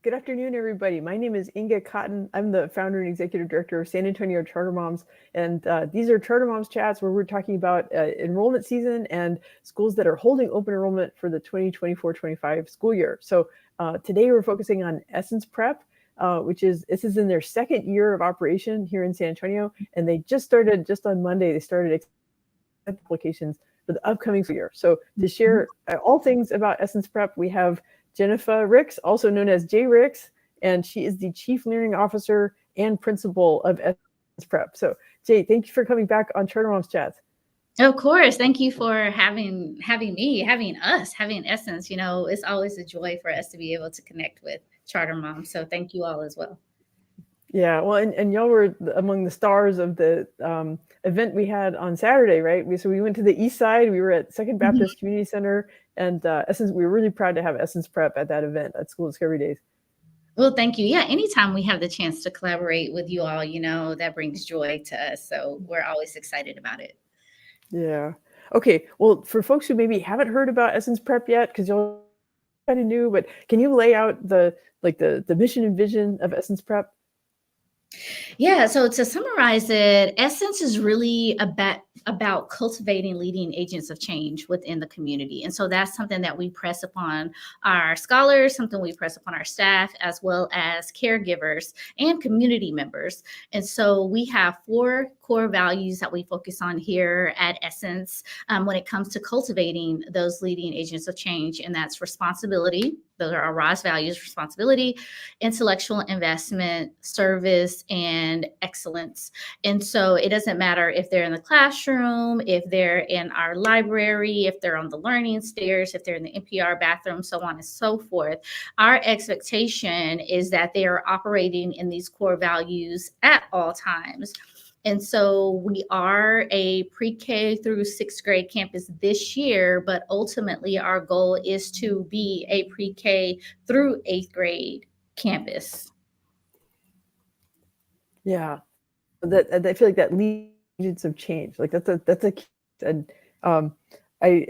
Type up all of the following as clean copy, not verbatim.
Good afternoon, everybody. My name is Inga Cotton. I'm the founder and executive director of San Antonio Charter Moms. And these are Charter Moms chats where we're talking about enrollment season and schools that are holding open enrollment for the 2024-25 school year. So today we're focusing on Essence Prep, this is in their second year of operation here in San Antonio. And they just on Monday, they started applications for the upcoming school year. So to share all things about Essence Prep, we have Jennipha Ricks, also known as J. Ricks, and she is the Chief Learning Officer and Principal of Essence Prep. So, Jay, thank you for coming back on Charter Moms Chats. Of course. Thank you for having us, having Essence. You know, it's always a joy for us to be able to connect with Charter Moms. So thank you all as well. Yeah, well, and y'all were among the stars of the event we had on Saturday, right? We went to the East Side. We were at Second Baptist Community Center, and Essence. We were really proud to have Essence Prep at that event at School Discovery Days. Well, thank you. Yeah, anytime we have the chance to collaborate with you all, you know, that brings joy to us. So we're always excited about it. Yeah. Okay. Well, for folks who maybe haven't heard about Essence Prep yet, because y'all kind of new, but can you lay out the mission and vision of Essence Prep? Yeah, so to summarize it, Essence is really about cultivating leading agents of change within the community. And so that's something that we press upon our scholars, something we press upon our staff, as well as caregivers and community members. And so we have 4 core values that we focus on here at Essence when it comes to cultivating those leading agents of change. And that's responsibility. Those are our ROS values: responsibility, intellectual investment, service, and excellence. And so it doesn't matter if they're in the classroom, if they're in our library, if they're on the learning stairs, if they're in the NPR bathroom, so on and so forth. Our expectation is that they are operating in these core values at all times. And so we are a pre-K through 6th grade campus this year, but ultimately our goal is to be a pre-K through 8th grade campus. Yeah, that I feel like that leads of change. Like that's a key. And I want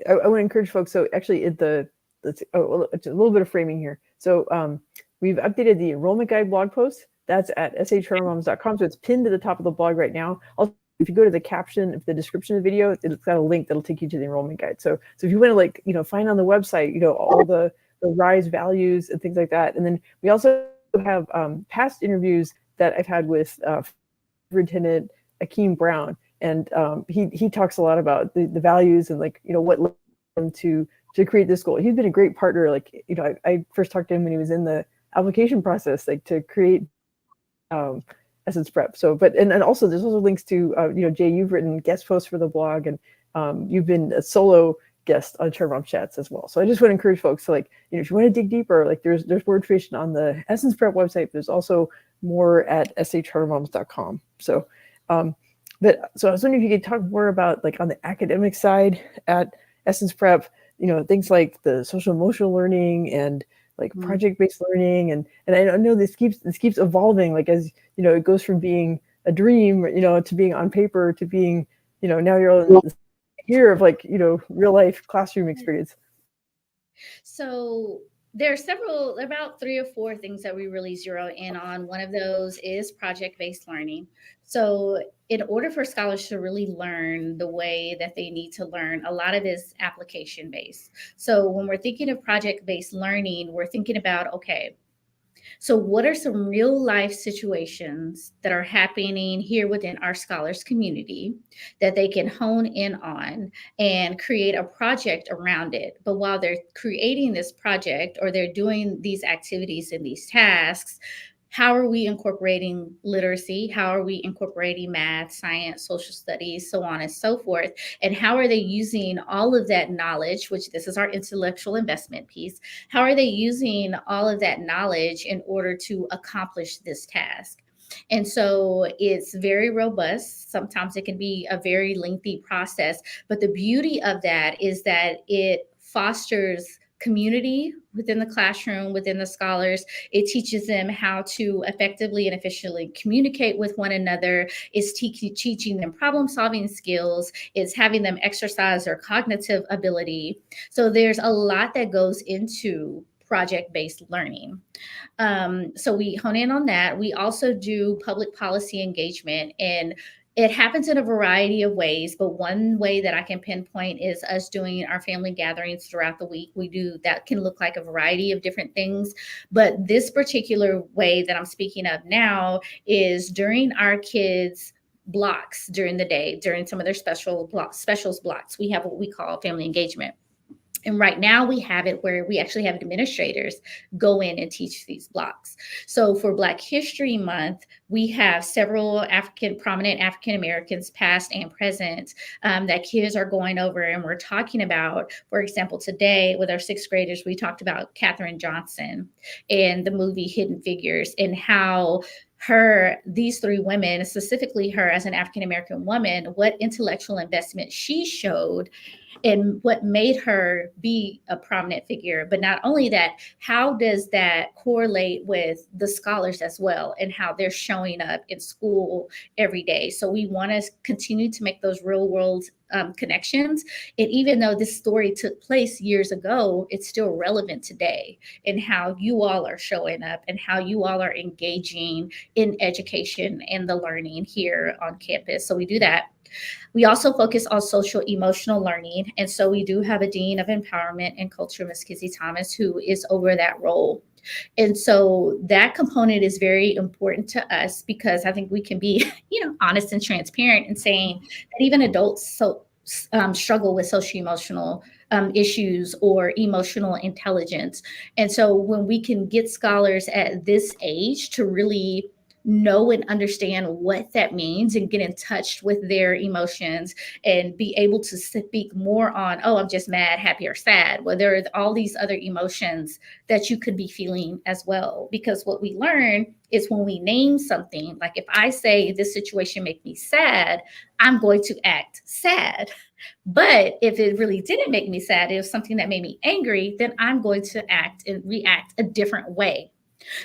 to encourage folks. So actually, it's a little bit of framing here. So we've updated the enrollment guide blog post. That's at shchartermoms.com. So it's pinned to the top of the blog right now. Also, if you go to the caption, the description of the video, it's got a link that'll take you to the enrollment guide. So if you want to find on the website, all the RISE values and things like that. And then we also have past interviews that I've had with Superintendent Akeem Brown, and he talks a lot about the values and what led him to create this goal. He's been a great partner. I first talked to him when he was in the application process, to create Essence Prep. So, and also there's also links to Jay, you've written guest posts for the blog, and you've been a solo guest on Charter Moms Chats as well. So I just want to encourage folks to if you want to dig deeper, there's more information on the Essence Prep website. But there's also more at shchartermoms.com. So, so I was wondering if you could talk more about on the academic side at Essence Prep, things like the social emotional learning and project-based learning, and I know this keeps evolving, as it goes from being a dream, to being on paper, to being now you're here of real life classroom experience. So there are about 3 or 4 things that we really zero in on. One of those is project-based learning. So in order for scholars to really learn the way that they need to learn, a lot of it is application-based. So when we're thinking of project-based learning, we're thinking about, okay, so what are some real life situations that are happening here within our scholars community that they can hone in on and create a project around it? But while they're creating this project or they're doing these activities and these tasks, how are we incorporating literacy? How are we incorporating math, science, social studies, so on and so forth? And how are they using all of that knowledge, which this is our intellectual investment piece, how are they using all of that knowledge in order to accomplish this task? And so it's very robust. Sometimes it can be a very lengthy process, but the beauty of that is that it fosters community within the classroom, within the scholars. It teaches them how to effectively and efficiently communicate with one another. It's teaching them problem-solving skills. It's having them exercise their cognitive ability. So there's a lot that goes into project-based learning. So we hone in on that. We also do public policy engagement, and it happens in a variety of ways, but one way that I can pinpoint is us doing our family gatherings throughout the week. We do that can look like a variety of different things, but this particular way that I'm speaking of now is during our kids' blocks during the day, during some of their specials blocks. We have what we call family engagement. And right now we have it where we actually have administrators go in and teach these blocks. So for Black History Month, we have several prominent African Americans, past and present, that kids are going over, and we're talking about. For example, today with our sixth graders, we talked about Katherine Johnson and the movie Hidden Figures, and how these three women, specifically her as an African American woman, what intellectual investment she showed and what made her be a prominent figure. But not only that, how does that correlate with the scholars as well, and how they're showing up in school every day? So we want to continue to make those real world connections. And even though this story took place years ago, it's still relevant today, in how you all are showing up and how you all are engaging in education and the learning here on campus. So we do that. We also focus on social emotional learning. And so we do have a Dean of Empowerment and Culture, Ms. Kizzy Thomas, who is over that role. And so that component is very important to us, because I think we can be, honest and transparent in saying that even adults struggle with social emotional issues or emotional intelligence. And so when we can get scholars at this age to really know and understand what that means and get in touch with their emotions and be able to speak more on, oh, I'm just mad, happy, or sad. Well, there are all these other emotions that you could be feeling as well. Because what we learn is when we name something, like if I say this situation makes me sad, I'm going to act sad. But if it really didn't make me sad, it was something that made me angry, then I'm going to act and react a different way.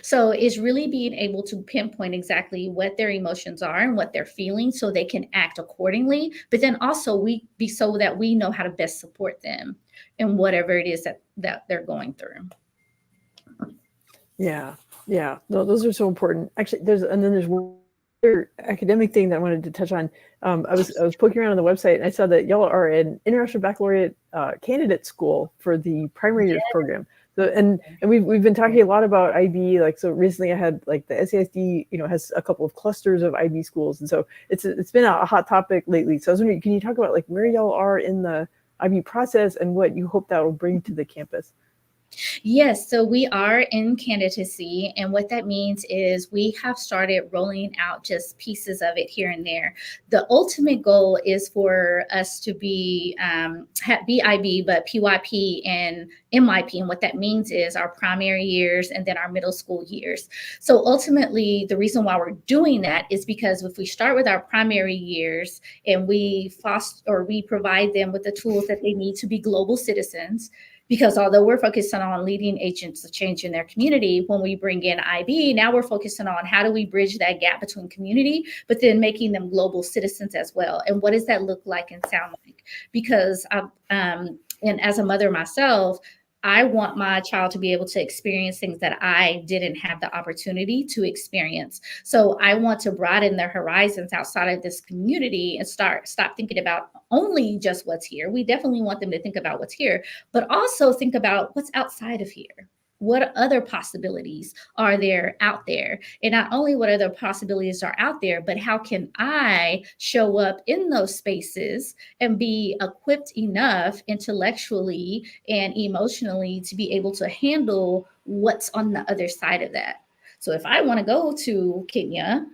So it's really being able to pinpoint exactly what their emotions are and what they're feeling so they can act accordingly. But then also so that we know how to best support them in whatever it is that they're going through. Yeah. No, those are so important. Actually, there's one other academic thing that I wanted to touch on. I was poking around on the website, and I saw that y'all are an International Baccalaureate candidate school for the primary years program. So, and we've been talking a lot about IB. Like, so recently I had like the SASD, has a couple of clusters of IB schools, and so it's been a hot topic lately. So I was wondering, can you talk about like where y'all are in the IB process and what you hope that will bring to the campus? Yes, so we are in candidacy, and what that means is we have started rolling out just pieces of it here and there. The ultimate goal is for us to be IB, but PYP and MYP, and what that means is our primary years and then our middle school years. So ultimately, the reason why we're doing that is because if we start with our primary years and we provide them with the tools that they need to be global citizens, because although we're focusing on leading agents of change in their community, when we bring in IB, now we're focusing on how do we bridge that gap between community, but then making them global citizens as well. And what does that look like and sound like? Because and as a mother myself, I want my child to be able to experience things that I didn't have the opportunity to experience. So I want to broaden their horizons outside of this community and stop thinking about only just what's here. We definitely want them to think about what's here, but also think about what's outside of here. What other possibilities are there out there? And not only what other possibilities are out there, but how can I show up in those spaces and be equipped enough intellectually and emotionally to be able to handle what's on the other side of that? So if I want to go to Kenya,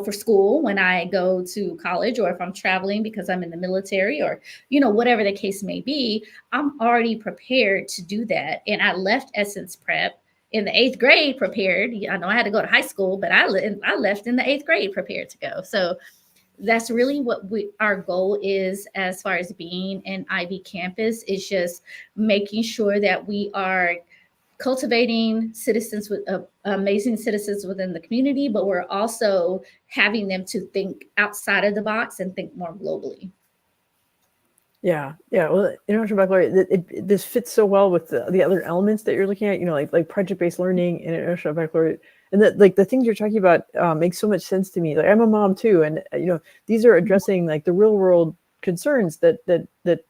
for school when I go to college, or if I'm traveling because I'm in the military, or, whatever the case may be, I'm already prepared to do that. And I left Essence Prep in the 8th grade prepared. I know I had to go to high school, but I left in the 8th grade prepared to go. So that's really what our goal is as far as being an IB campus, is just making sure that we are cultivating citizens with amazing citizens within the community, but we're also having them to think outside of the box and think more globally. Yeah. Well, international baccalaureate, this fits so well with the other elements that you're looking at. Like project-based learning and international baccalaureate, and that like the things you're talking about makes so much sense to me. Like I'm a mom too, and these are addressing like the real world concerns that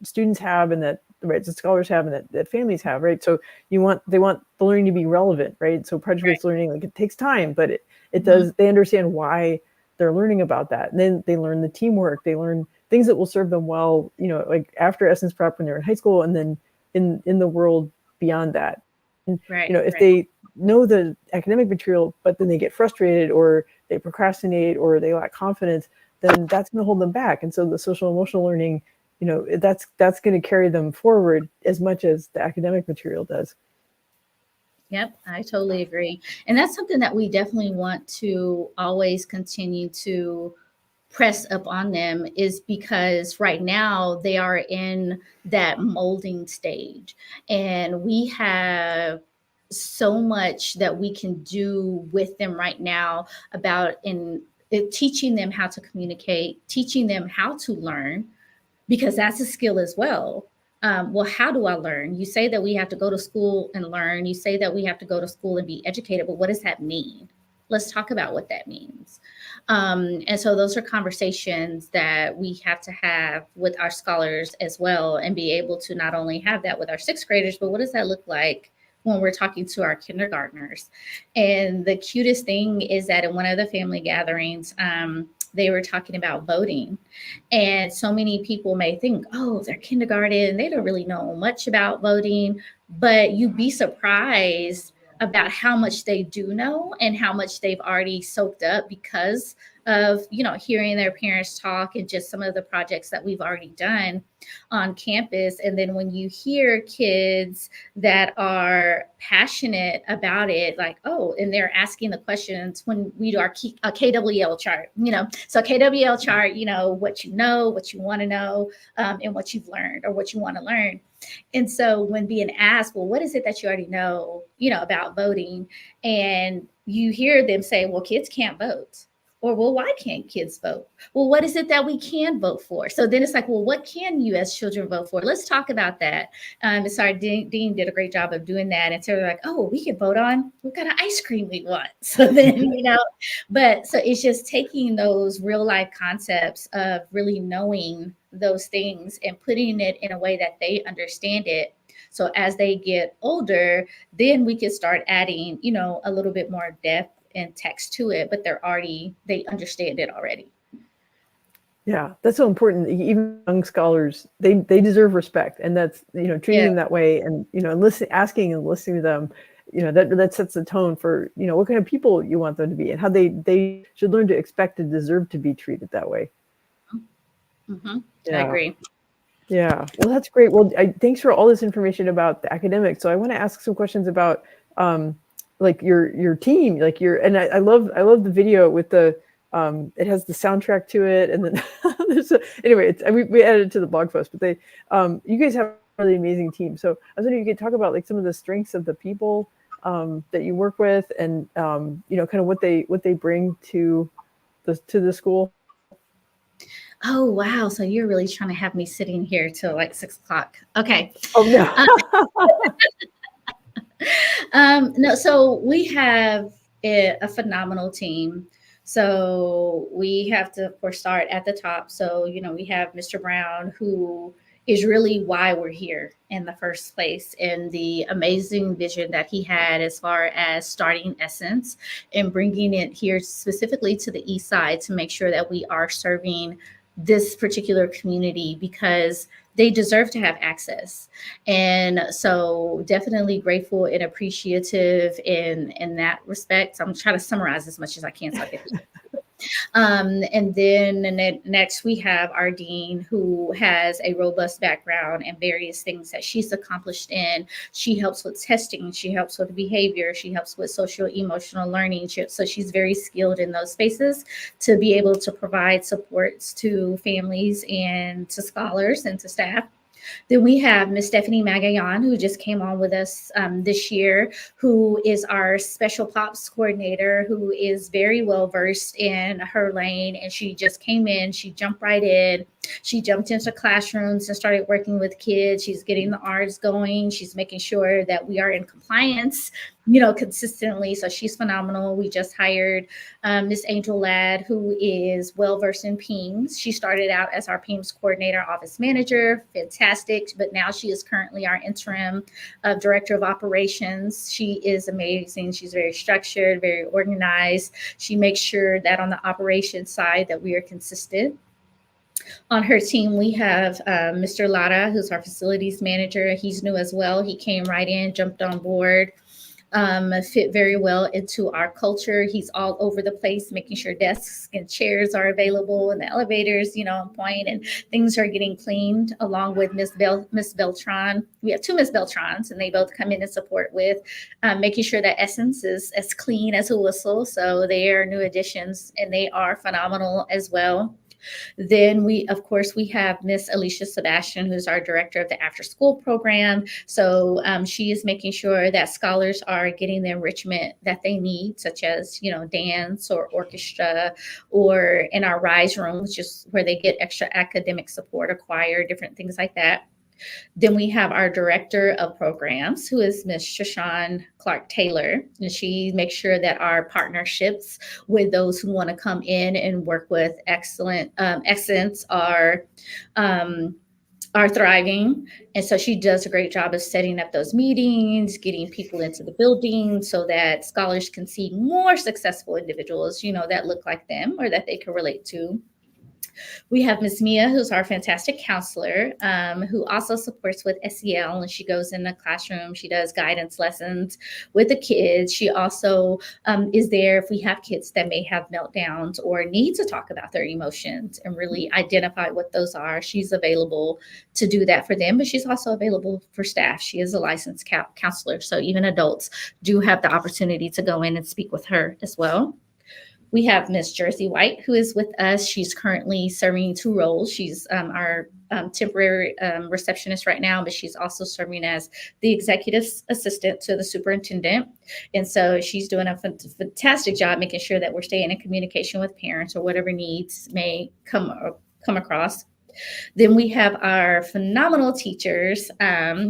students have, and that right, that scholars have, and that families have, right? So they want the learning to be relevant, right? So project-based learning, like it takes time, but it does. They understand why they're learning about that, and then they learn the teamwork. They learn things that will serve them well, like after Essence Prep when they're in high school, and then in the world beyond that. And if they know the academic material, but then they get frustrated or they procrastinate or they lack confidence, then that's going to hold them back. And so the social emotional learning, that's going to carry them forward as much as the academic material does. Yep, I totally agree. And that's something that we definitely want to always continue to press up on them, is because right now they are in that molding stage, and we have so much that we can do with them right now about in teaching them how to communicate, teaching them how to learn, because that's a skill as well. Well, how do I learn? You say that we have to go to school and learn. You say that we have to go to school and be educated, but what does that mean? Let's talk about what that means. And so those are conversations that we have to have with our scholars as well, and be able to not only have that with our sixth graders, but what does that look like when we're talking to our kindergartners? And the cutest thing is that in one of the family gatherings, they were talking about voting. And so many people may think, oh, they're kindergarten, they don't really know much about voting, but you'd be surprised about how much they do know and how much they've already soaked up because of hearing their parents talk and just some of the projects that we've already done on campus. And then when you hear kids that are passionate about it, like, oh, and they're asking the questions when we do our KWL chart, so KWL chart, what you want to know, and what you've learned or what you want to learn. And so when being asked, well, what is it that you already know, about voting? And you hear them say, well, kids can't vote. Or, well, why can't kids vote? Well, what is it that we can vote for? So then it's like, well, what can you as children vote for? Let's talk about that. Sorry, Dean did a great job of doing that. And so they're like, oh, we can vote on what kind of ice cream we want. So then, but so it's just taking those real life concepts of really knowing those things and putting it in a way that they understand it. So as they get older, then we can start adding, a little bit more depth and text to it, but they understand it already. Yeah, that's so important. Even young scholars, they deserve respect, and that's treating them that way, and asking and listening to them, that sets the tone for what kind of people you want them to be, and how they should learn to expect and deserve to be treated that way. Mm-hmm. Yeah. I agree. Yeah, well, that's great. Well, thanks for all this information about the academics. So I want to ask some questions about like your team, like and I love the video with the it has the soundtrack to it, and then anyway, we added it to the blog post, but they you guys have a really amazing team. So I was wondering if you could talk about like some of the strengths of the people that you work with, and kind of what they bring to the school. Oh, wow. So you're really trying to have me sitting here till like 6:00. Okay. Oh, no. No, so we have a phenomenal team. So we have to, of course, start at the top. So, we have Mr. Brown, who is really why we're here in the first place, and the amazing vision that he had as far as starting Essence and bringing it here specifically to the East Side to make sure that we are serving this particular community, because they deserve to have access. And so definitely grateful and appreciative in that respect. So I'm trying to summarize as much as I can so I get and then next we have our dean, who has a robust background and various things that she's accomplished in. She helps with testing, she helps with behavior, she helps with social emotional learning. So she's very skilled in those spaces to be able to provide supports to families and to scholars and to staff. Then we have Miss Stephanie Magayan, who just came on with us this year, who is our special pops coordinator, who is very well versed in her lane. And she just came in, she jumped right in, She jumped into classrooms and started working with kids. She's getting the arts going. She's making sure that we are in compliance, consistently. So she's phenomenal. We just hired Miss Angel Ladd, who is well versed in PEEMS. She started out as our PEEMS coordinator, office manager, fantastic. But now she is currently our interim director of operations. She is amazing. She's very structured, very organized. She makes sure that on the operations side that we are consistent. On her team, we have Mr. Lara, who's our facilities manager. He's new as well. He came right in, jumped on board, fit very well into our culture. He's all over the place, making sure desks and chairs are available and the elevators, on point, and things are getting cleaned, along with Miss Beltran. We have two Miss Beltrans, and they both come in and support with making sure that Essence is as clean as a whistle. So they are new additions, and they are phenomenal as well. Then we have Miss Alicia Sebastian, who's our director of the after school program. So she is making sure that scholars are getting the enrichment that they need, such as, dance or orchestra, or in our Rise room, which is where they get extra academic support, a choir, different things like that. Then we have our director of programs, who is Miss Shashawn Clark Taylor, and she makes sure that our partnerships with those who want to come in and work with Essence are thriving. And so she does a great job of setting up those meetings, getting people into the building so that scholars can see more successful individuals, that look like them or that they can relate to. We have Miss Mia, who's our fantastic counselor, who also supports with SEL, and she goes in the classroom. She does guidance lessons with the kids. She also is there if we have kids that may have meltdowns or need to talk about their emotions and really identify what those are. She's available to do that for them, but she's also available for staff. She is a licensed counselor, so even adults do have the opportunity to go in and speak with her as well. We have Miss Jersey White, who is with us. She's currently serving two roles. She's our temporary receptionist right now, but she's also serving as the executive assistant to the superintendent. And so she's doing a fantastic job making sure that we're staying in communication with parents or whatever needs may come across. Then we have our phenomenal teachers.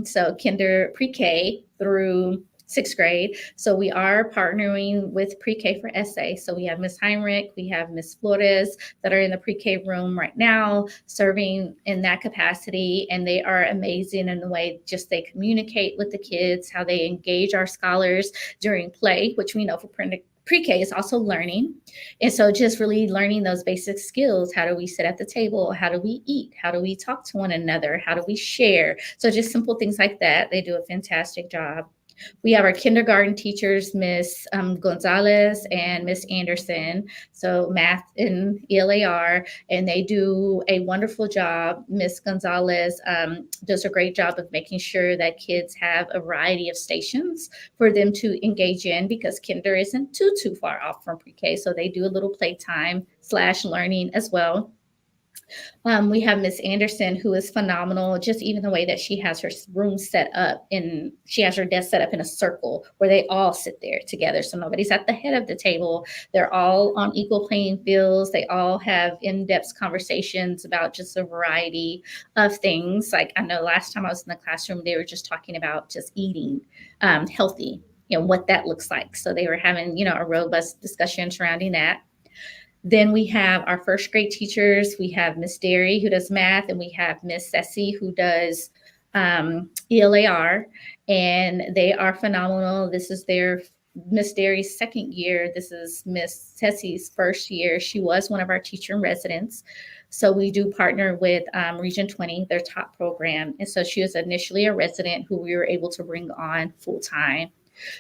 So kinder, pre-K through 6th grade. So we are partnering with pre-K for SA. So we have Miss Heinrich, we have Miss Flores that are in the pre-K room right now, serving in that capacity. And they are amazing in the way just they communicate with the kids, how they engage our scholars during play, which we know for pre-K is also learning. And so just really learning those basic skills. How do we sit at the table? How do we eat? How do we talk to one another? How do we share? So just simple things like that. They do a fantastic job. We have our kindergarten teachers, Miss Gonzalez and Miss Anderson, so math and ELAR, and they do a wonderful job. Miss Gonzalez does a great job of making sure that kids have a variety of stations for them to engage in, because kinder isn't too far off from pre-K, so they do a little playtime / learning as well. We have Miss Anderson, who is phenomenal. Just even the way that she has her room set up, and she has her desk set up in a circle where they all sit there together. So nobody's at the head of the table. They're all on equal playing fields. They all have in-depth conversations about just a variety of things. Like I know last time I was in the classroom, they were just talking about just eating healthy, what that looks like. So they were having, a robust discussion surrounding that. Then we have our 1st grade teachers. We have Miss Derry, who does math, and we have Miss Ceci, who does ELAR, and they are phenomenal. This is their Miss Derry's 2nd year. This is Miss Ceci's 1st year. She was one of our teacher in residence. So we do partner with Region 20, their top program. And so she was initially a resident who we were able to bring on full time.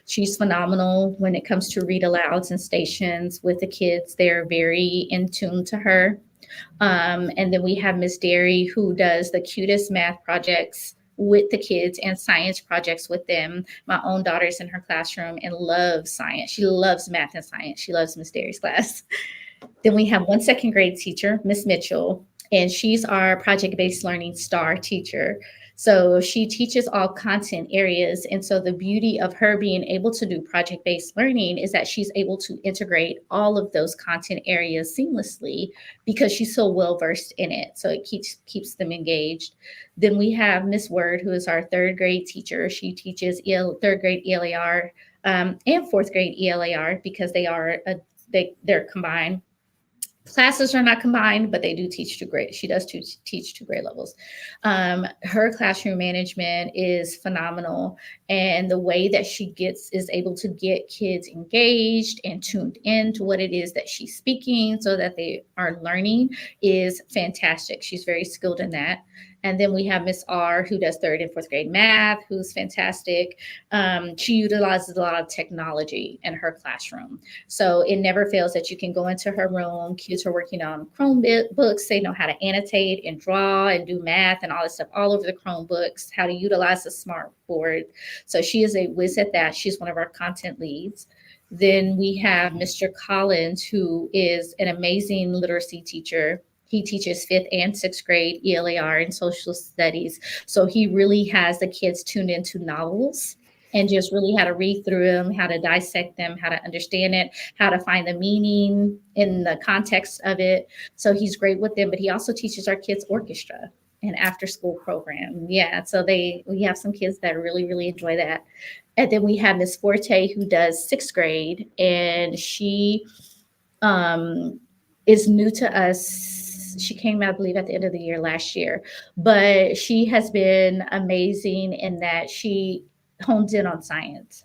She's phenomenal when it comes to read alouds and stations with the kids. They're very in tune to her. And then we have Miss Derry, who does the cutest math projects with the kids and science projects with them. My own daughter's in her classroom and loves science. She loves math and science. She loves Miss Derry's class. Then we have one 2nd grade teacher, Miss Mitchell, and she's our project-based learning star teacher. So she teaches all content areas. And so the beauty of her being able to do project-based learning is that she's able to integrate all of those content areas seamlessly because she's so well versed in it. So it keeps them engaged. Then we have Miss Word, who is our third grade teacher. She teaches third grade ELAR and fourth grade ELAR because they're combined. Classes are not combined, but they do teach to grade. She does teach to grade levels. Her classroom management is phenomenal, and the way that she is able to get kids engaged and tuned in to what it is that she's speaking, so that they are learning, is fantastic. She's very skilled in that. And then we have Miss R, who does third and fourth grade math, who's fantastic. She utilizes a lot of technology in her classroom. So it never fails that you can go into her room. Kids are working on Chromebooks. They know how to annotate and draw and do math and all this stuff all over the Chromebooks, how to utilize the smart board. So she is a whiz at that. She's one of our content leads. Then we have Mr. Collins, who is an amazing literacy teacher. He teaches fifth and sixth grade ELAR and social studies. So he really has the kids tuned into novels and just really how to read through them, how to dissect them, how to understand it, how to find the meaning in the context of it. So he's great with them, but he also teaches our kids orchestra and after school program. Yeah, so we have some kids that really, really enjoy that. And then we have Miss Forte, who does sixth grade, and she is new to us. She came, I believe, at the end of the year last year, but she has been amazing in that she hones in on science.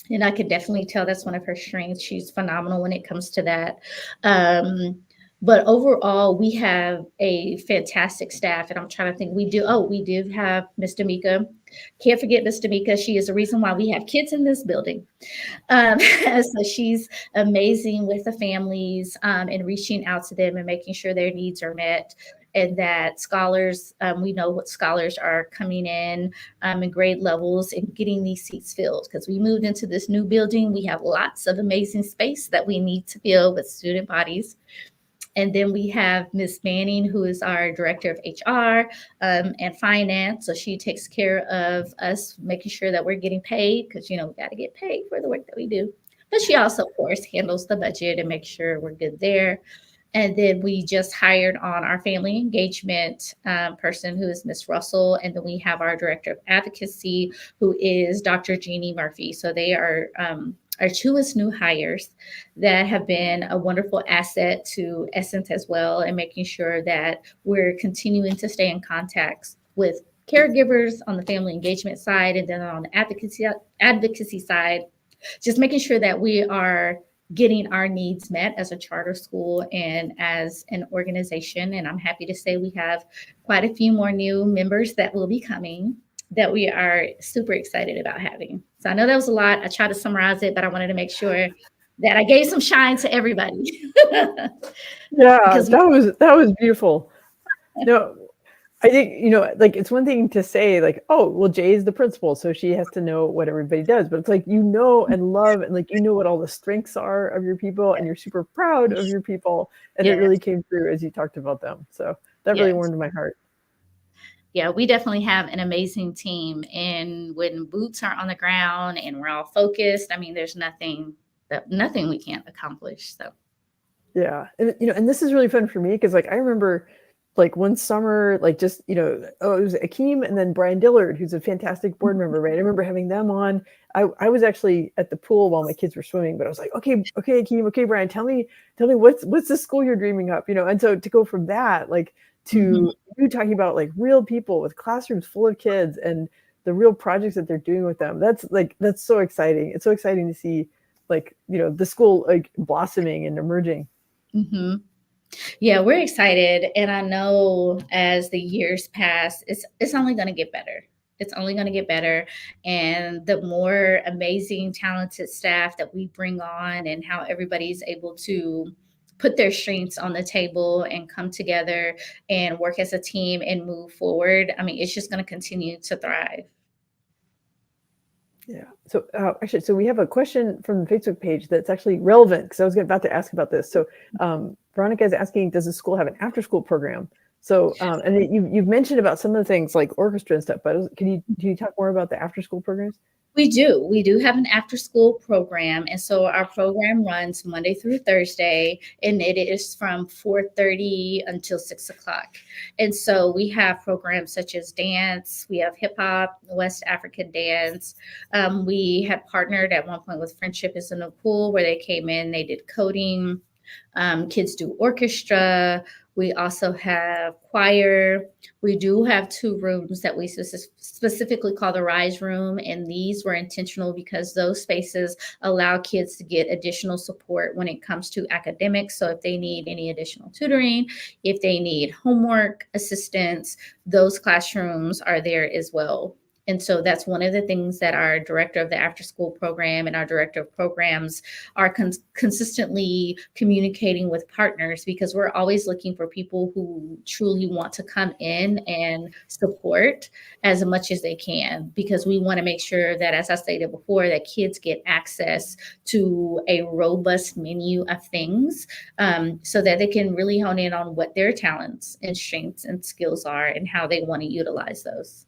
And I could definitely tell that's one of her strengths. She's phenomenal when it comes to that. But overall, we have a fantastic staff. And I'm trying to think, we do have Miss Damika. Can't forget Miss Damika. She is the reason why we have kids in this building. So she's amazing with the families and reaching out to them and making sure their needs are met. And that scholars, we know what scholars are coming in grade levels and getting these seats filled. Because we moved into this new building, we have lots of amazing space that we need to fill with student bodies. And then we have Ms. Manning, who is our director of HR and finance. So she takes care of us, making sure that we're getting paid because, we got to get paid for the work that we do. But she also, of course, handles the budget and makes sure we're good there. And then we just hired on our family engagement person, who is Miss Russell. And then we have our director of advocacy, who is Dr. Jeannie Murphy. So they are our newest new hires that have been a wonderful asset to Essence as well, and making sure that we're continuing to stay in contact with caregivers on the family engagement side, and then on the advocacy side, just making sure that we are getting our needs met as a charter school and as an organization. And I'm happy to say we have quite a few more new members that will be coming that we are super excited about having. So I know that was a lot. I tried to summarize it, but I wanted to make sure that I gave some shine to everybody. Yeah, that was beautiful. No, I think, it's one thing to say like, oh, well, Jay's the principal, so she has to know what everybody does. But it's like, and love, and what all the strengths are of your people, and you're super proud of your people. And it really came through as you talked about them. So that really warmed my heart. Yeah, we definitely have an amazing team. And when boots are on the ground and we're all focused, there's nothing we can't accomplish. So yeah. And this is really fun for me because I remember one summer, it was Akeem and then Brian Dillard, who's a fantastic board member, right? I remember having them on. I was actually at the pool while my kids were swimming, but I was like, okay, Akeem, okay, Brian, tell me what's the school you're dreaming up, and so to go from that, to you talking about real people with classrooms full of kids and the real projects that they're doing with them. That's so exciting. It's so exciting to see the school blossoming and emerging. Mm-hmm. Yeah, we're excited. And I know as the years pass, it's only going to get better. It's only going to get better. And the more amazing, talented staff that we bring on, and how everybody's able to put their strengths on the table and come together and work as a team and move forward, it's just going to continue to thrive. Yeah. So actually, we have a question from the Facebook page that's actually relevant because I was about to ask about this. So Veronica is asking, does the school have an after-school program? So, and then you've mentioned about some of the things like orchestra and stuff, but can you talk more about the after school programs? We do. We do have an after school program. And so our program runs Monday through Thursday, and it is from 4:30 until 6 o'clock. And so we have programs such as dance, we have hip hop, West African dance. We had partnered at one point with Friendship is in the Pool, where they came in, they did coding. Kids do orchestra. We also have choir. We do have 2 rooms that we specifically call the Rise Room, and these were intentional because those spaces allow kids to get additional support when it comes to academics. So if they need any additional tutoring, if they need homework assistance, those classrooms are there as well. And so that's one of the things that our director of the after school program and our director of programs are consistently communicating with partners, because we're always looking for people who truly want to come in and support as much as they can, because we want to make sure that, as I stated before, that kids get access to a robust menu of things, so that they can really hone in on what their talents and strengths and skills are and how they want to utilize those.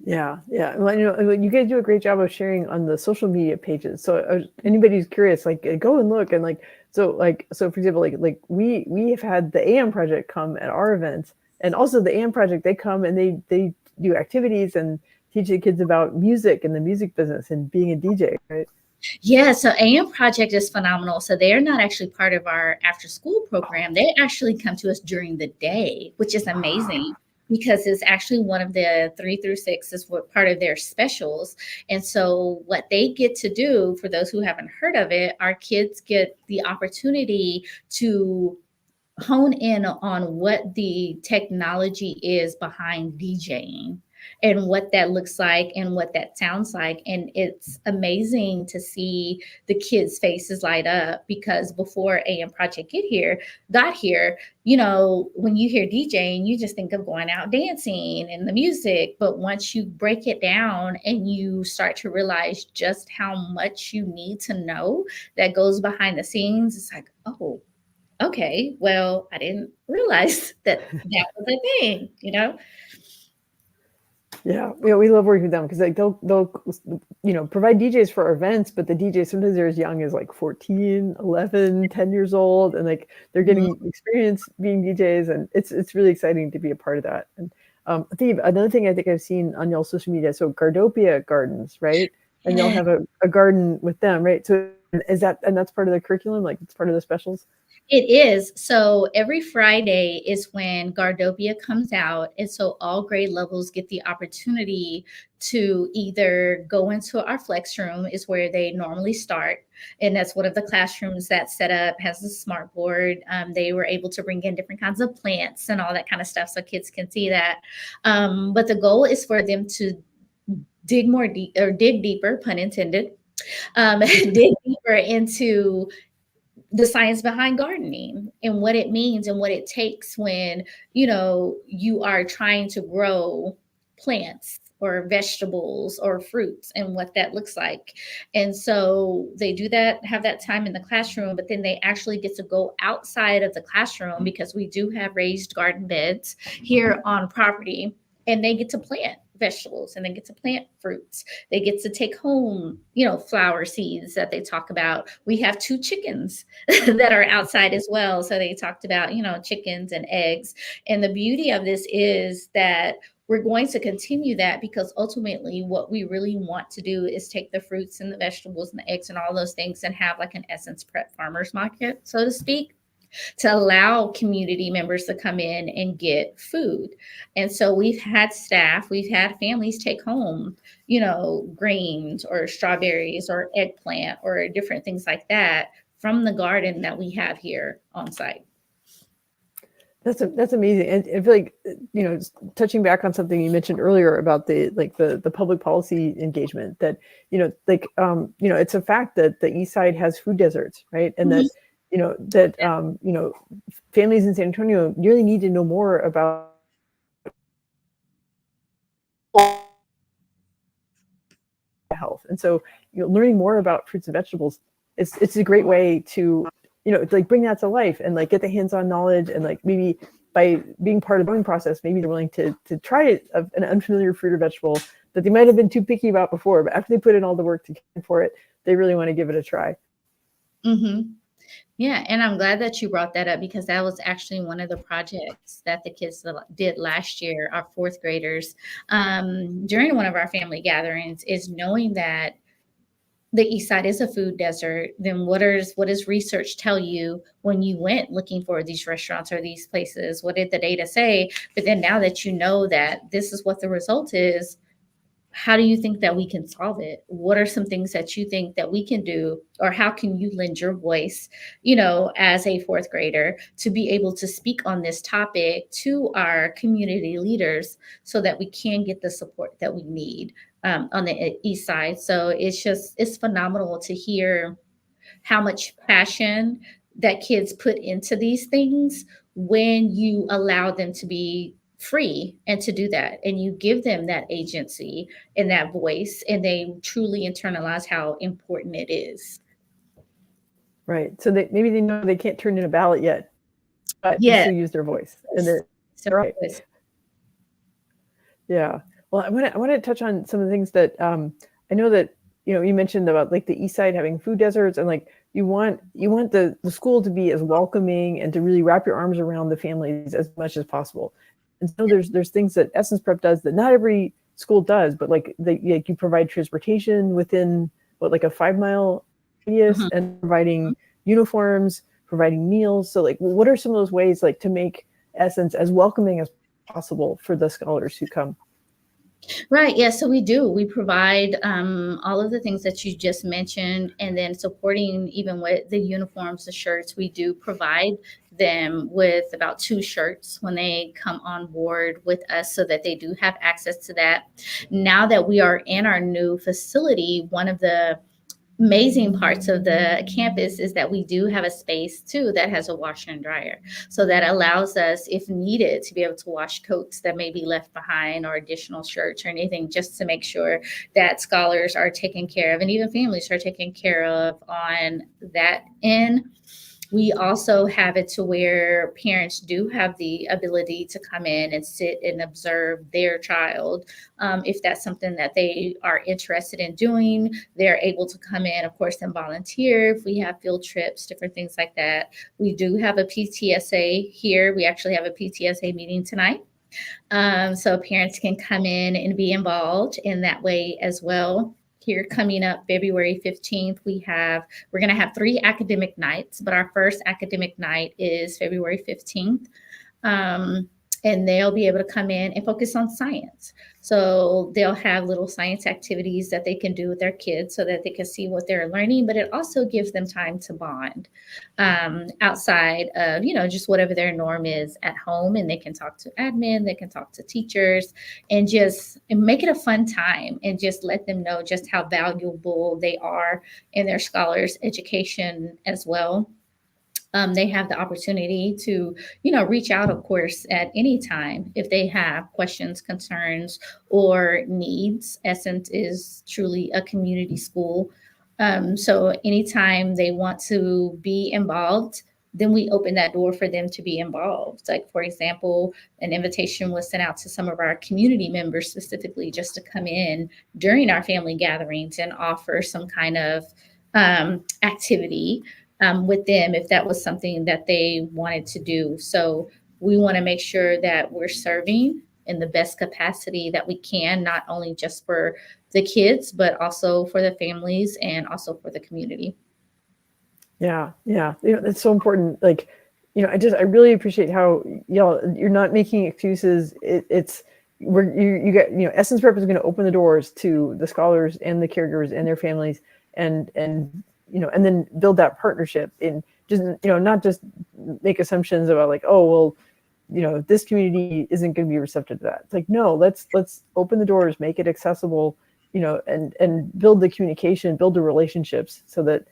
Yeah, yeah. Well, you guys do a great job of sharing on the social media pages. So anybody who's curious, like, go and look. And so for example, we have had the AM Project come at our events, and also the AM Project, they come and they do activities and teach the kids about music and the music business and being a DJ, right? Yeah, so AM Project is phenomenal. So they're not actually part of our after school program. They actually come to us during the day, which is amazing, because it's actually one of the 3 through 6 is what part of their specials. And so what they get to do, for those who haven't heard of it, our kids get the opportunity to hone in on what the technology is behind DJing and what that looks like and what that sounds like. And it's amazing to see the kids' faces light up, because before AM Project got here, when you hear DJing, you just think of going out dancing and the music. But once you break it down and you start to realize just how much you need to know that goes behind the scenes, it's like, oh, okay, well, I didn't realize that that was a thing, Yeah, we love working with them because they'll provide DJs for our events, but the DJs sometimes they're as young as 14, 11, 10 years old, and they're getting experience being DJs, and it's really exciting to be a part of that. And I think another thing I think I've seen on y'all's social media, so Gardopia Gardens, right? And y'all have a garden with them, right? So that's part of the curriculum, it's part of the specials? It is. So every Friday is when Gardopia comes out. And so all grade levels get the opportunity to either go into our flex room, is where they normally start. And that's one of the classrooms that's set up, has a smart board. They were able to bring in different kinds of plants and all that kind of stuff so kids can see that. But the goal is for them to dig deeper, pun intended, dig deeper into the science behind gardening and what it means and what it takes when, you are trying to grow plants or vegetables or fruits, and what that looks like. And so they do that, have that time in the classroom, but then they actually get to go outside of the classroom, because we do have raised garden beds here on property, and they get to plant vegetables and they get to plant fruits. They get to take home, flower seeds that they talk about. We have 2 chickens that are outside as well. So they talked about, chickens and eggs. And the beauty of this is that we're going to continue that, because ultimately what we really want to do is take the fruits and the vegetables and the eggs and all those things and have an Essence Prep farmers market, so to speak, to allow community members to come in and get food. And so we've had families take home, greens or strawberries or eggplant or different things like that from the garden that we have here on site. That's amazing. And I feel touching back on something you mentioned earlier about the public policy engagement, that, it's a fact that the East Side has food deserts, right? And that, families in San Antonio really need to know more about health. And so, learning more about fruits and vegetables, it's a great way to, bring that to life and get the hands-on knowledge and maybe by being part of the growing process, maybe they're willing to try an unfamiliar fruit or vegetable that they might have been too picky about before, but after they put in all the work to care for it, they really want to give it a try. Mm-hmm. Yeah, and I'm glad that you brought that up because that was actually one of the projects that the kids did last year, our fourth graders, during one of our family gatherings, is knowing that the East Side is a food desert. Then what does research tell you when you went looking for these restaurants or these places? What did the data say? But then now that you know that this is what the result is, how do you think that we can solve it? What are some things that you think that we can do, or how can you lend your voice, as a fourth grader to be able to speak on this topic to our community leaders so that we can get the support that we need on the East Side? So it's phenomenal to hear how much passion that kids put into these things when you allow them to be free and to do that, and you give them that agency and that voice, and they truly internalize how important it is. Right. So maybe they know they can't turn in a ballot yet, but they Yes. still use their voice, and they're So right. Yeah. Well, I want to touch on some of the things that I know that you mentioned about like the East Side having food deserts, and like you want the school to be as welcoming and to really wrap your arms around the families as much as possible. And so there's things that Essence Prep does that not every school does, but like you provide transportation within like a 5-mile radius, Mhm. and providing uniforms, providing meals. So like, what are some of those ways like to make Essence as welcoming as possible for the scholars who come? Right. Yeah. So we do. We provide all of the things that you just mentioned, and then supporting even with the uniforms, the shirts. We do provide them with about 2 shirts when they come on board with us so that they do have access to that. Now that we are in our new facility, one of the amazing parts of the campus is that we do have a space too that has a washer and dryer. So that allows us, if needed, to be able to wash coats that may be left behind or additional shirts or anything, just to make sure that scholars are taken care of and even families are taken care of on that end. We also have it to where parents do have the ability to come in and sit and observe their child. If that's something that they are interested in doing, they're able to come in, of course, and volunteer if we have field trips, different things like that. We do have a PTSA here. We actually have a PTSA meeting tonight. So parents can come in and be involved in that way as well. Here coming up February 15th, we're going to have 3 academic nights, but our first academic night is February 15th. And they'll be able to come in and focus on science. So they'll have little science activities that they can do with their kids so that they can see what they're learning, but it also gives them time to bond outside of, just whatever their norm is at home. And they can talk to admin, they can talk to teachers, and make it a fun time and just let them know just how valuable they are in their scholars' education as well. They have the opportunity to, reach out, of course, at any time if they have questions, concerns, or needs. Essence is truly a community school. So anytime they want to be involved, then we open that door for them to be involved. Like, for example, an invitation was sent out to some of our community members specifically just to come in during our family gatherings and offer some kind of activity with them if that was something that they wanted to do. So we want to make sure that we're serving in the best capacity that we can, not only just for the kids, but also for the families and also for the community. Yeah, yeah, that's so important. Like, I really appreciate how you're not making excuses. It's where you get Essence Prep is going to open the doors to the scholars and the caregivers and their families, and and then build that partnership in just not just make assumptions about like, oh well, this community isn't going to be receptive to that. It's like, no, let's open the doors, make it accessible, and build the communication, build the relationships so that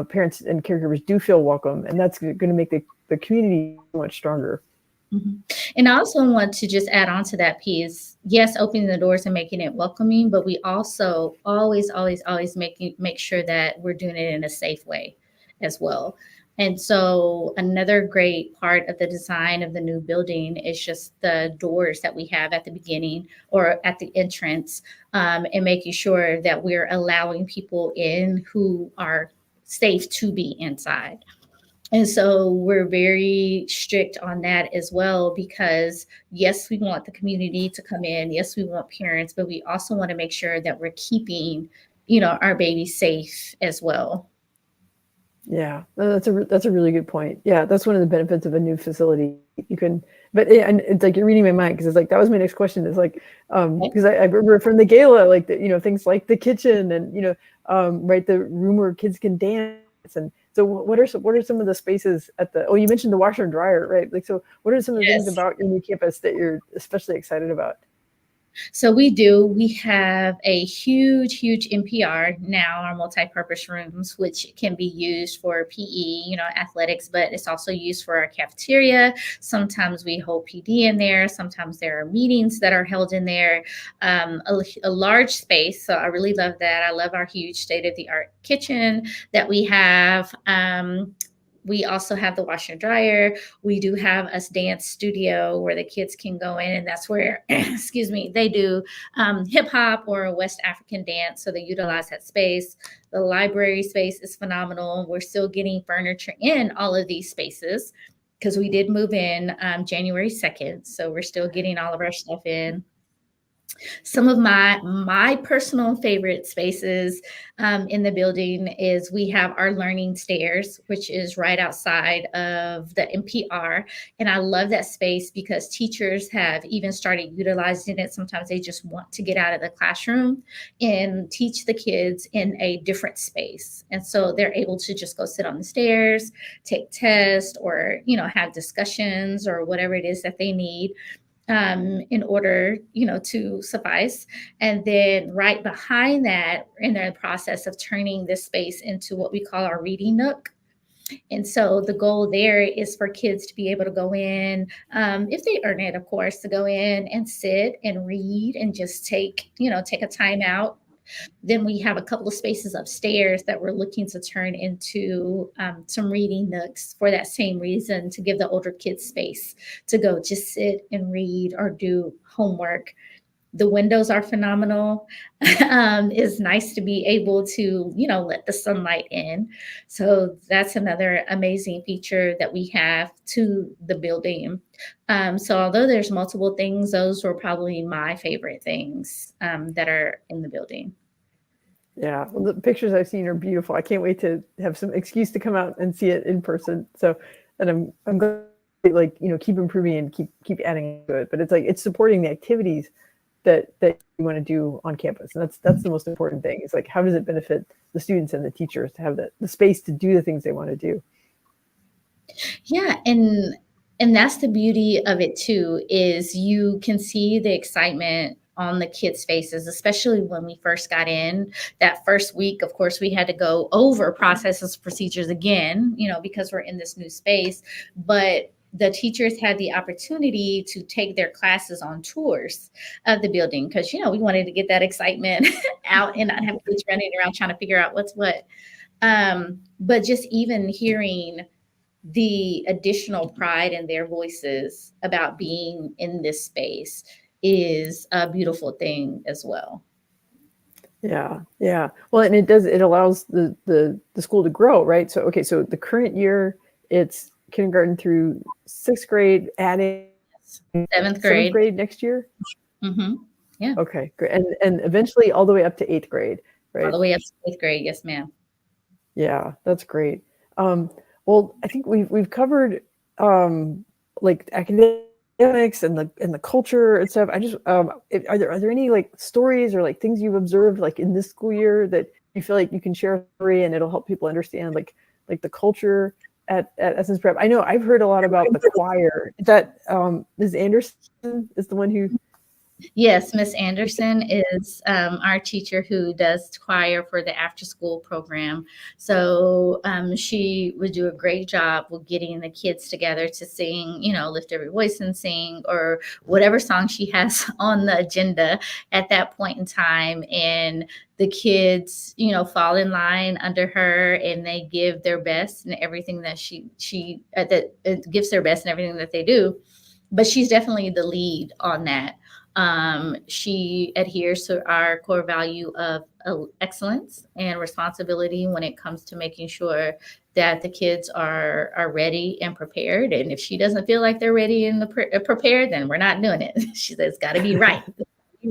parents and caregivers do feel welcome, and that's going to make the community much stronger. Mm-hmm. And I also want to just add on to that piece. Yes, opening the doors and making it welcoming, but we also always make sure that we're doing it in a safe way as well. And so another great part of the design of the new building is just the doors that we have at the beginning or at the entrance, and making sure that we're allowing people in who are safe to be inside. And so we're very strict on that as well because, yes, we want the community to come in. Yes, we want parents, but we also want to make sure that we're keeping, our babies safe as well. Yeah, no, that's a really good point. Yeah, that's one of the benefits of a new facility. You can, but and it's like you're reading my mind because it's like that was my next question. Is like because I remember from the gala like things like the kitchen and right, the room where kids can dance. And so what are some of the spaces at the, you mentioned the washer and dryer, right? Like, so what are some of the things Yes. about your new campus that you're especially excited about? So we have a huge NPR now, our multi-purpose rooms, which can be used for PE, athletics, but it's also used for our cafeteria. Sometimes we hold PD in there. Sometimes there are meetings that are held in there. A large space. So I really love that. I love our huge state-of-the-art kitchen that we have. We also have the washer and dryer. We do have a dance studio where the kids can go in, and that's where, excuse me, they do hip hop or West African dance. So they utilize that space. The library space is phenomenal. We're still getting furniture in all of these spaces because we did move in January 2nd. So we're still getting all of our stuff in. Some of my personal favorite spaces in the building is we have our learning stairs, which is right outside of the NPR. And I love that space because teachers have even started utilizing it. Sometimes they just want to get out of the classroom and teach the kids in a different space. And so they're able to just go sit on the stairs, take tests, or, have discussions or whatever it is that they need in order, to suffice. And then right behind that, in the process of turning this space into what we call our reading nook. And so the goal there is for kids to be able to go in, if they earn it, of course, to go in and sit and read and just take a time out. Then we have a couple of spaces upstairs that we're looking to turn into some reading nooks for that same reason, to give the older kids space to go just sit and read or do homework. The windows are phenomenal. It's nice to be able to, let the sunlight in. So that's another amazing feature that we have to the building. So although there's multiple things, those were probably my favorite things that are in the building. Yeah, well, the pictures I've seen are beautiful. I can't wait to have some excuse to come out and see it in person. So, and I'm glad, like, keep improving and keep adding to it. But it's like it's supporting the activities that you want to do on campus, and that's the most important thing. It's like, how does it benefit the students and the teachers to have the space to do the things they want to do? Yeah, and that's the beauty of it too, is you can see the excitement on the kids' faces, especially when we first got in. That first week, of course, we had to go over processes, procedures again, because we're in this new space. But the teachers had the opportunity to take their classes on tours of the building because, we wanted to get that excitement out and not have kids running around trying to figure out what's what. But just even hearing the additional pride in their voices about being in this space is a beautiful thing as well. Yeah. Well, and it allows the school to grow, right? So, okay, so the current year, it's kindergarten through 6th grade, adding 7th 7th grade. grade next year. Mm-hmm. Yeah. Okay, great. And eventually all the way up to 8th grade, right? All the way up to 8th grade. Yes, ma'am. Yeah, that's great. Well, I think we've covered like academics and the culture and stuff. I just are there any like stories or like things you've observed like in this school year that you feel like you can share a story and it'll help people understand like the culture at Essence Prep? I know I've heard a lot about the choir. That Ms. Anderson is the one who Yes, Miss Anderson is our teacher who does choir for the after school program. So she would do a great job with getting the kids together to sing, lift every voice and sing, or whatever song she has on the agenda at that point in time. And the kids, fall in line under her, and they give their best and everything that she that gives their best and everything that they do. But she's definitely the lead on that. She adheres to our core value of excellence and responsibility when it comes to making sure that the kids are ready and prepared. And if she doesn't feel like they're ready and prepared, then we're not doing it. She says it's got to be right.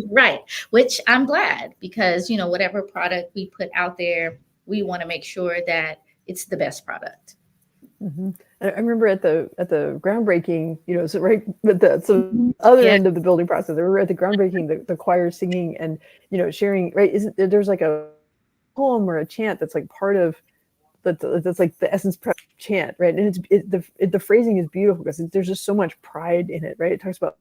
Right, which I'm glad, because whatever product we put out there, we want to make sure that it's the best product. Mhm. I remember at the groundbreaking, so right at the Mhm. other Yeah. end of the building process, I remember at the groundbreaking, the choir singing and sharing. Right? Isn't there's like a poem or a chant that's like part of that's like the Essence Prep chant, right? And the phrasing is beautiful because there's just so much pride in it, right? It talks about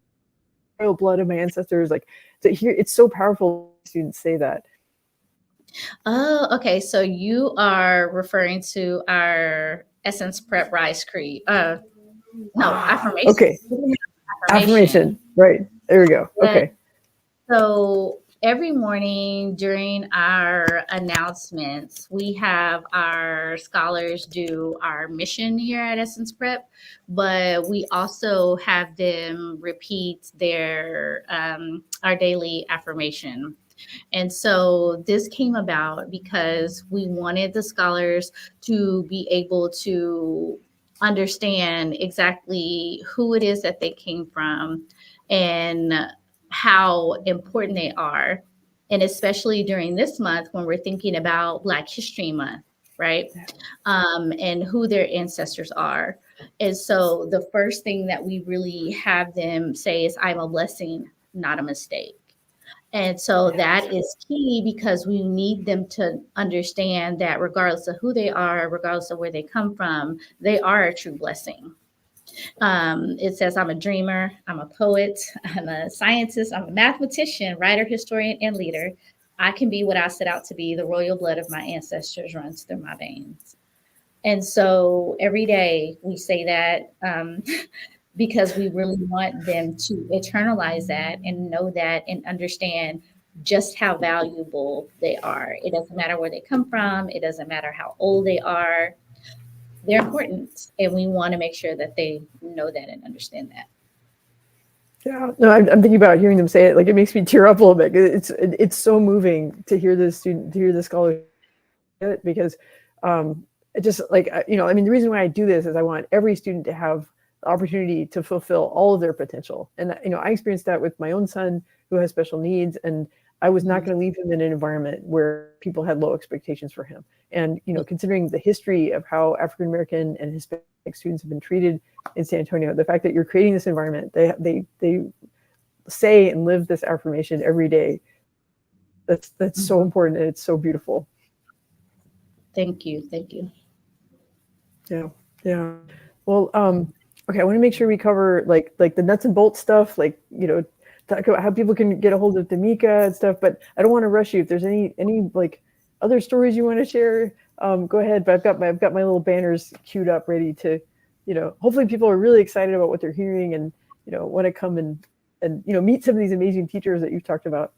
royal blood of my ancestors, like to hear it's so powerful. When students say that. Oh, okay. So you are referring to our Essence Prep Rise Creed. No, affirmation. Okay, Affirmation. affirmation. Right there we go. Yeah. Okay. So every morning during our announcements, we have our scholars do our mission here at Essence Prep, but we also have them repeat their our daily affirmation. And so this came about because we wanted the scholars to be able to understand exactly who it is that they came from and how important they are. And especially during this month when we're thinking about Black History Month, right? And who their ancestors are. And so the first thing that we really have them say is, I'm a blessing, not a mistake. And so Yes. that is key because we need them to understand that regardless of who they are, regardless of where they come from, they are a true blessing. It says, I'm a dreamer, I'm a poet, I'm a scientist, I'm a mathematician, writer, historian, and leader. I can be what I set out to be. The royal blood of my ancestors runs through my veins. And so every day we say that because we really want them to internalize that and know that and understand just how valuable they are. It doesn't matter where they come from, it doesn't matter how old they are. They're important, and we want to make sure that they know that and understand that. Yeah, no, I'm thinking about hearing them say it. Like it makes me tear up a little bit. It's so moving to hear the student, to hear the scholar it, because it just like I mean, the reason why I do this is I want every student to have the opportunity to fulfill all of their potential. And I experienced that with my own son who has special needs, and I was not Mhm. going to leave him in an environment where people had low expectations for him. And considering the history of how African American and Hispanic students have been treated in San Antonio, the fact that you're creating this environment, they say and live this affirmation every day. That's so Mhm. important, and it's so beautiful. Thank you. Thank you. Yeah, yeah. Well, okay. I want to make sure we cover like the nuts and bolts stuff, like talk about how people can get a hold of Damika and stuff. But I don't want to rush you. If there's any like other stories you want to share, go ahead. But I've got my little banners queued up, ready to, hopefully people are really excited about what they're hearing and want to come and meet some of these amazing teachers that you've talked about.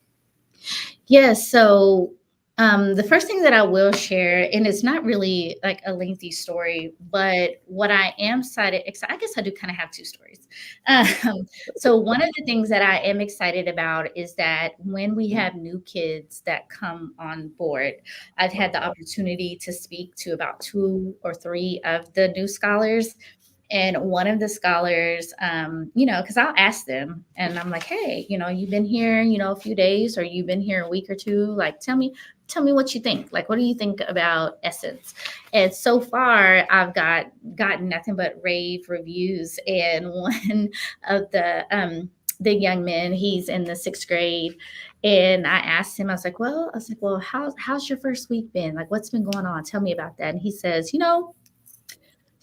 Yes. So the first thing that I will share, and it's not really like a lengthy story, but what I am excited, I guess I do kind of have two stories. So one of the things that I am excited about is that when we have new kids that come on board, I've had the opportunity to speak to about two or three of the new scholars. And one of the scholars, because I'll ask them and I'm like, hey, you've been here, a few days, or you've been here a week or two. Like, tell me what you think. Like, what do you think about Essence? And so far, I've gotten nothing but rave reviews. And one of the young men, he's in the sixth grade, and I asked him, I was like, well, how's your first week been? Like, what's been going on? Tell me about that. And he says,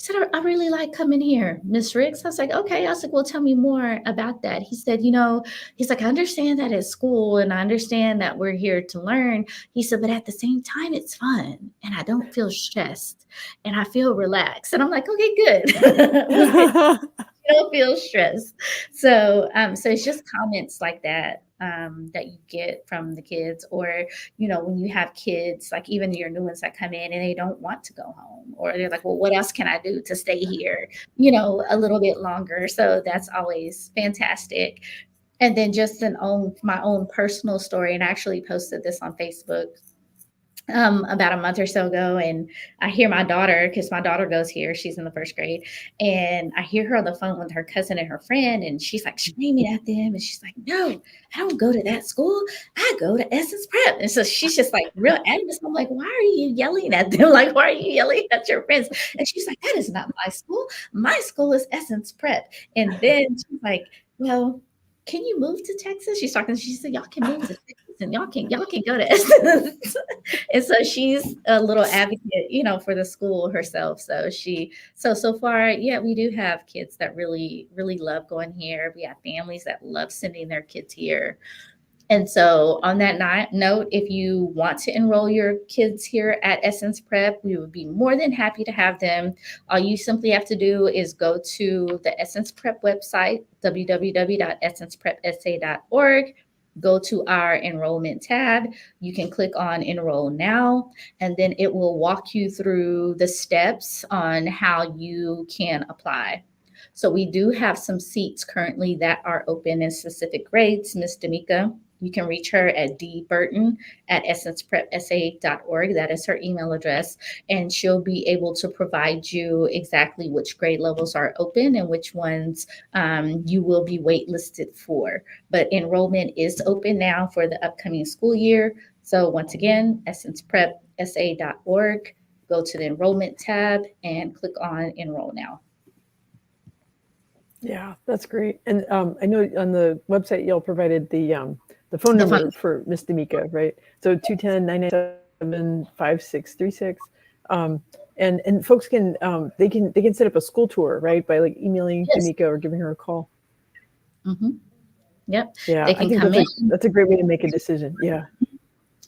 He said, I really like coming here, Miss Riggs. I was like, okay. I was like, well, tell me more about that. He said, he's like, I understand that at school and I understand that we're here to learn. He said, but at the same time, it's fun and I don't feel stressed and I feel relaxed. And I'm like, okay, good. Don't feel stressed. So it's just comments like that that you get from the kids, or when you have kids, like even your new ones that come in and they don't want to go home, or they're like, well, what else can I do to stay here, a little bit longer? So that's always fantastic. And then just my own personal story, and I actually posted this on Facebook about a month or so ago. And I hear my daughter, because my daughter goes here, she's in the first grade, and I hear her on the phone with her cousin and her friend, and she's like screaming at them. And she's like, no, I don't go to that school. I go to Essence Prep. And so she's just like real adamant. I'm like, why are you yelling at them? Like, why are you yelling at your friends? And she's like, that is not my school. My school is Essence Prep. And then she's like, well, can you move to Texas? She said, y'all can move to Texas and y'all can go to Essence. And so she's a little advocate, for the school herself. So far, yeah, we do have kids that really, really love going here. We have families that love sending their kids here. And so on that note, if you want to enroll your kids here at Essence Prep, we would be more than happy to have them. All you simply have to do is go to the Essence Prep website, www.essenceprepsa.org. Go to our enrollment tab. You can click on Enroll Now, and then it will walk you through the steps on how you can apply. So we do have some seats currently that are open in specific grades. Miss Damika, you can reach her at dburton@essenceprepsa.org. That is her email address. And she'll be able to provide you exactly which grade levels are open and which ones you will be waitlisted for. But enrollment is open now for the upcoming school year. So once again, essenceprepsa.org. Go to the enrollment tab and click on Enroll Now. Yeah, that's great. And I know on the website y'all provided the phone number for Miss Damika, right? So 210-997-5636. And folks can they can set up a school tour, right? By like emailing Damika or giving her a call. Mm-hmm. Yep. Yeah, I think that's a great way to make a decision. Yeah.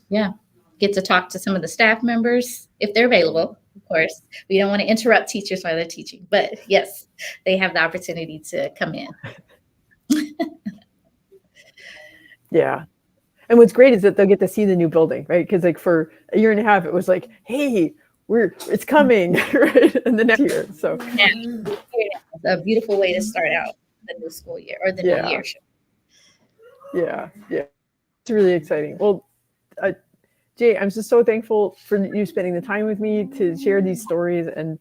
Yeah. Get to talk to some of the staff members if they're available. Of course, we don't want to interrupt teachers while they're teaching, but yes, they have the opportunity to come in. Yeah. And what's great is that they'll get to see the new building, right? Because like for a year and a half, it was like, hey, it's coming, right? And the next year. So yeah, a beautiful way to start out the new school year or the new year. Yeah. It's really exciting. Well, Jay, I'm just so thankful for you spending the time with me to share these stories. And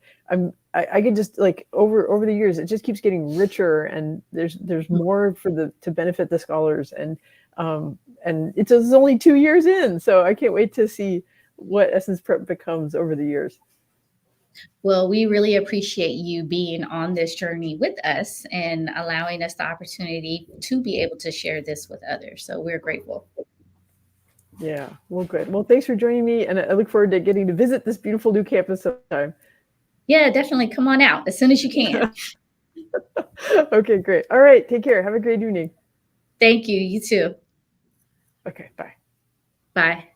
I can just like over the years, it just keeps getting richer, and there's more to benefit the scholars. And it's only 2 years in, so I can't wait to see what Essence Prep becomes over the years. Well, we really appreciate you being on this journey with us and allowing us the opportunity to be able to share this with others. So we're grateful. Yeah, well, good. Well, thanks for joining me, and I look forward to getting to visit this beautiful new campus sometime. Yeah, definitely. Come on out as soon as you can. Okay, great. All right, take care. Have a great evening. Thank you. You too. Okay, bye. Bye.